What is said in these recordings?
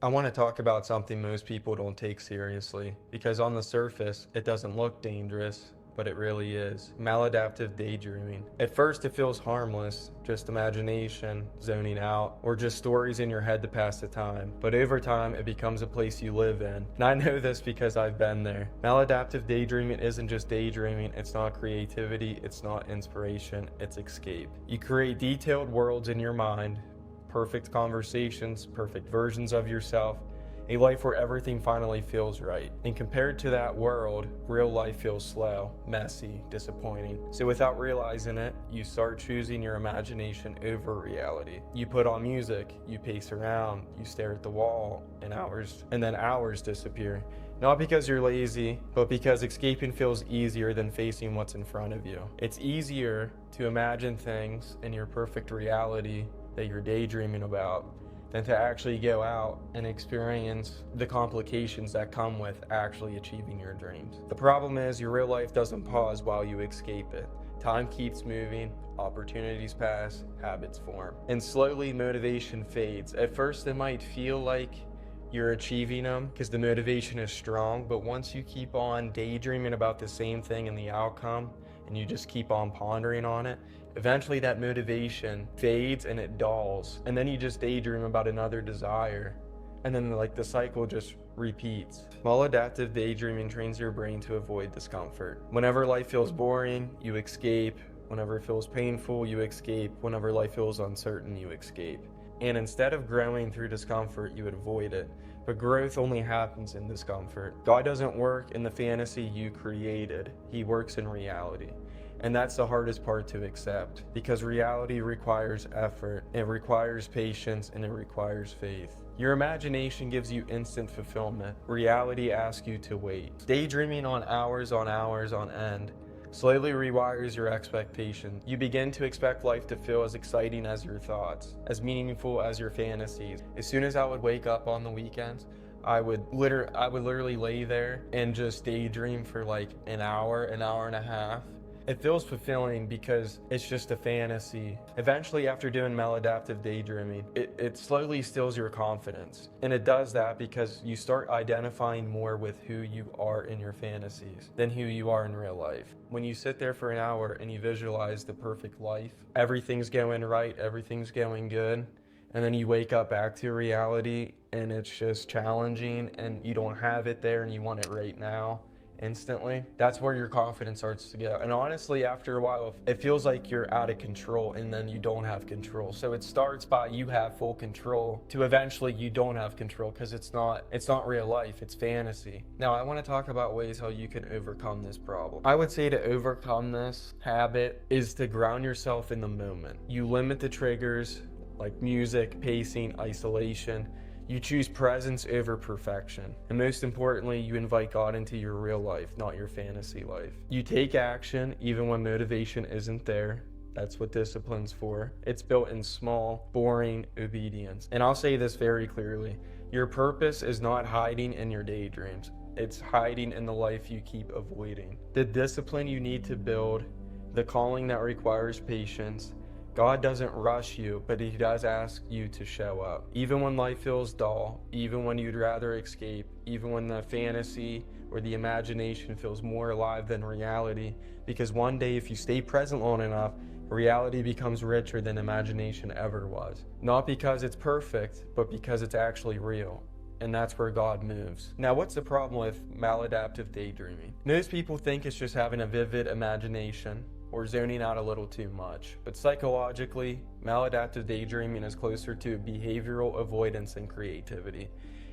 I want to talk about something most people don't take seriously because on the surface, it doesn't look dangerous, but it really is. Maladaptive daydreaming. At first, it feels harmless, just imagination, zoning out, or just stories in your head to pass the time. But over time, it becomes a place you live in. And I know this because I've been there. Maladaptive daydreaming isn't just daydreaming, it's not creativity, it's not inspiration, it's escape. You create detailed worlds in your mind, perfect conversations, perfect versions of yourself, a life where everything finally feels right. And compared to that world, real life feels slow, messy, disappointing. So without realizing it, you start choosing your imagination over reality. You put on music, you pace around, you stare at the wall, and then hours disappear. Not because you're lazy, but because escaping feels easier than facing what's in front of you. It's easier to imagine things in your perfect reality that you're daydreaming about than to actually go out and experience the complications that come with actually achieving your dreams. The problem is your real life doesn't pause while you escape it. Time keeps moving, opportunities pass, habits form, and slowly motivation fades. At first it might feel like you're achieving them because the motivation is strong, but once you keep on daydreaming about the same thing and the outcome, and you just keep on pondering on it, eventually that motivation fades and it dulls, and then you just daydream about another desire, and then the cycle just repeats. Maladaptive daydreaming trains your brain to avoid discomfort. Whenever life feels boring, you escape. Whenever it feels painful, you escape. Whenever life feels uncertain, you escape. And instead of growing through discomfort, you would avoid it. But growth only happens in discomfort. God doesn't work in the fantasy you created. He works in reality. And that's the hardest part to accept, because reality requires effort, it requires patience, and it requires faith. Your imagination gives you instant fulfillment. Reality asks you to wait. Daydreaming on hours on end slowly rewires your expectations. You begin to expect life to feel as exciting as your thoughts, as meaningful as your fantasies. As soon as I would wake up on the weekends, I would literally lay there and just daydream for like an hour and a half. It feels fulfilling because it's just a fantasy. Eventually, after doing maladaptive daydreaming, it slowly steals your confidence. And it does that because you start identifying more with who you are in your fantasies than who you are in real life. When you sit there for an hour and you visualize the perfect life, everything's going right, everything's going good, and then you wake up back to reality and it's just challenging and you don't have it there and you want it right now, instantly, that's where your confidence starts to go. And honestly, after a while, it feels like you're out of control and then you don't have control. So it starts by you have full control to eventually you don't have control, because it's not real life, it's fantasy. Now I want to talk about ways how you can overcome this problem. I would say to overcome this habit is to ground yourself in the moment. You limit the triggers like music, pacing, isolation. You choose presence over perfection. And most importantly, you invite God into your real life, not your fantasy life. You take action even when motivation isn't there. That's what discipline's for. It's built in small, boring obedience. And I'll say this very clearly. Your purpose is not hiding in your daydreams. It's hiding in the life you keep avoiding. The discipline you need to build, the calling that requires patience. God doesn't rush you, but He does ask you to show up. Even when life feels dull, even when you'd rather escape, even when the fantasy or the imagination feels more alive than reality, because one day if you stay present long enough, reality becomes richer than imagination ever was. Not because it's perfect, but because it's actually real. And that's where God moves. Now, what's the problem with maladaptive daydreaming? Most people think it's just having a vivid imagination or zoning out a little too much. But psychologically, maladaptive daydreaming is closer to behavioral avoidance and creativity.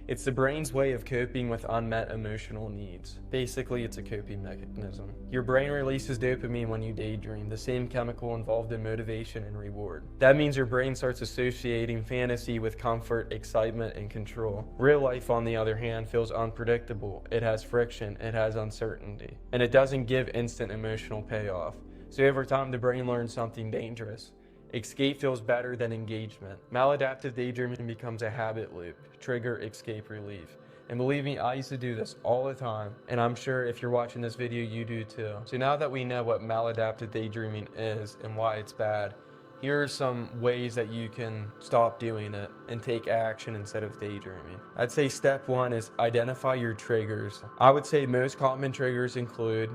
It's the brain's way of coping with unmet emotional needs. Basically, it's a coping mechanism. Your brain releases dopamine when you daydream, the same chemical involved in motivation and reward. That means your brain starts associating fantasy with comfort, excitement, and control. Real life, on the other hand, feels unpredictable. It has friction, it has uncertainty, and it doesn't give instant emotional payoff. So over time, the brain learns something dangerous. Escape feels better than engagement. Maladaptive daydreaming becomes a habit loop. Trigger, escape, relief. And believe me, I used to do this all the time. And I'm sure if you're watching this video, you do too. So now that we know what maladaptive daydreaming is and why it's bad, Here are some ways that you can stop doing it and take action instead of daydreaming. I'd say step one is identify your triggers. I would say most common triggers include,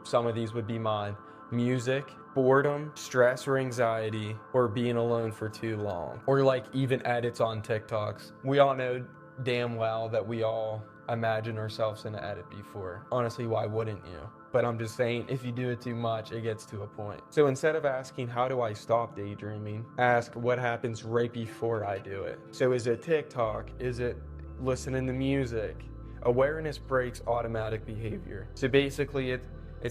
some of these would be mine, music, boredom, stress or anxiety, or being alone for too long, or like even edits on TikToks. We all know damn well that we all imagine ourselves in an edit before. Honestly, why wouldn't you? But I'm just saying, if you do it too much, it gets to a point. So instead of asking, how do I stop daydreaming? Ask, what happens right before I do it? So is it TikTok? Is it listening to music? Awareness breaks automatic behavior. So basically, it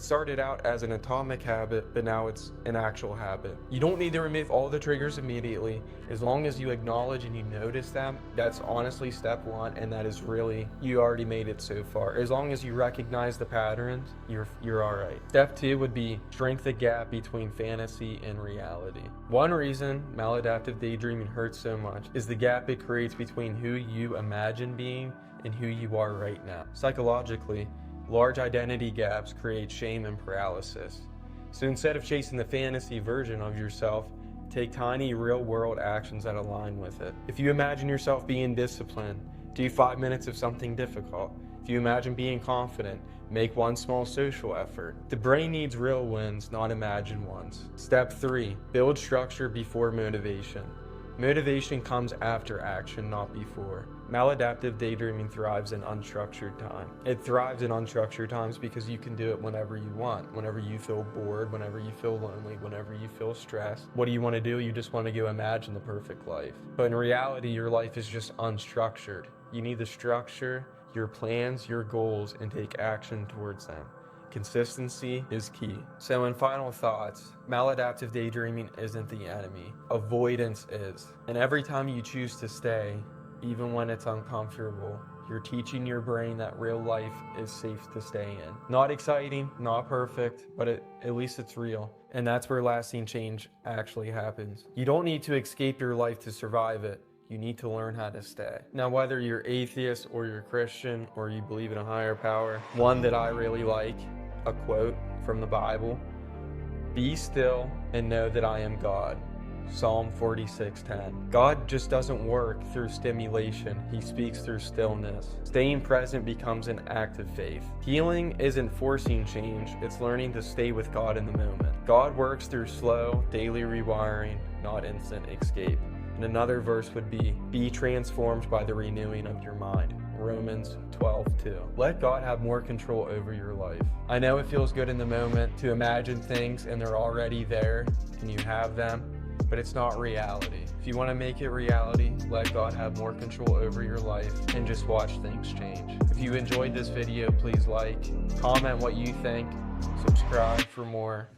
started out as an atomic habit, but now it's an actual habit. You don't need to remove all the triggers immediately. As long as you acknowledge and you notice them, that's honestly step one, and that is really, you already made it so far. As long as you recognize the patterns, you're all right. Step two would be shrink the gap between fantasy and reality. One reason maladaptive daydreaming hurts so much is the gap it creates between who you imagine being and who you are right now. Psychologically, large identity gaps create shame and paralysis. So instead of chasing the fantasy version of yourself, take tiny real-world actions that align with it. If you imagine yourself being disciplined, do 5 minutes of something difficult. If you imagine being confident, make one small social effort. The brain needs real wins, not imagined ones. Step 3, build structure before motivation. Motivation comes after action, not before. Maladaptive daydreaming thrives in unstructured time. It thrives in unstructured times because you can do it whenever you want, whenever you feel bored, whenever you feel lonely, whenever you feel stressed. What do you want to do? You just want to go imagine the perfect life. But in reality, your life is just unstructured. You need to structure your plans, your goals, and take action towards them. Consistency is key. So in final thoughts, maladaptive daydreaming isn't the enemy. Avoidance is. And every time you choose to stay, even when it's uncomfortable, you're teaching your brain that real life is safe to stay in. Not exciting, not perfect, but at least it's real. And that's where lasting change actually happens. You don't need to escape your life to survive it. You need to learn how to stay. Now, whether you're atheist or you're Christian or you believe in a higher power, one that I really like, a quote from the Bible, "Be still and know that I am God." Psalm 46:10. God just doesn't work through stimulation. He speaks through stillness. Staying present becomes an act of faith. Healing isn't forcing change. It's learning to stay with God in the moment. God works through slow, daily rewiring, not instant escape. And another verse would be transformed by the renewing of your mind. Romans 12:2. Let God have more control over your life. I know it feels good in the moment to imagine things and they're already there and you have them, but it's not reality. If you want to make it reality, let God have more control over your life and just watch things change. If you enjoyed this video, please like, comment what you think, subscribe for more.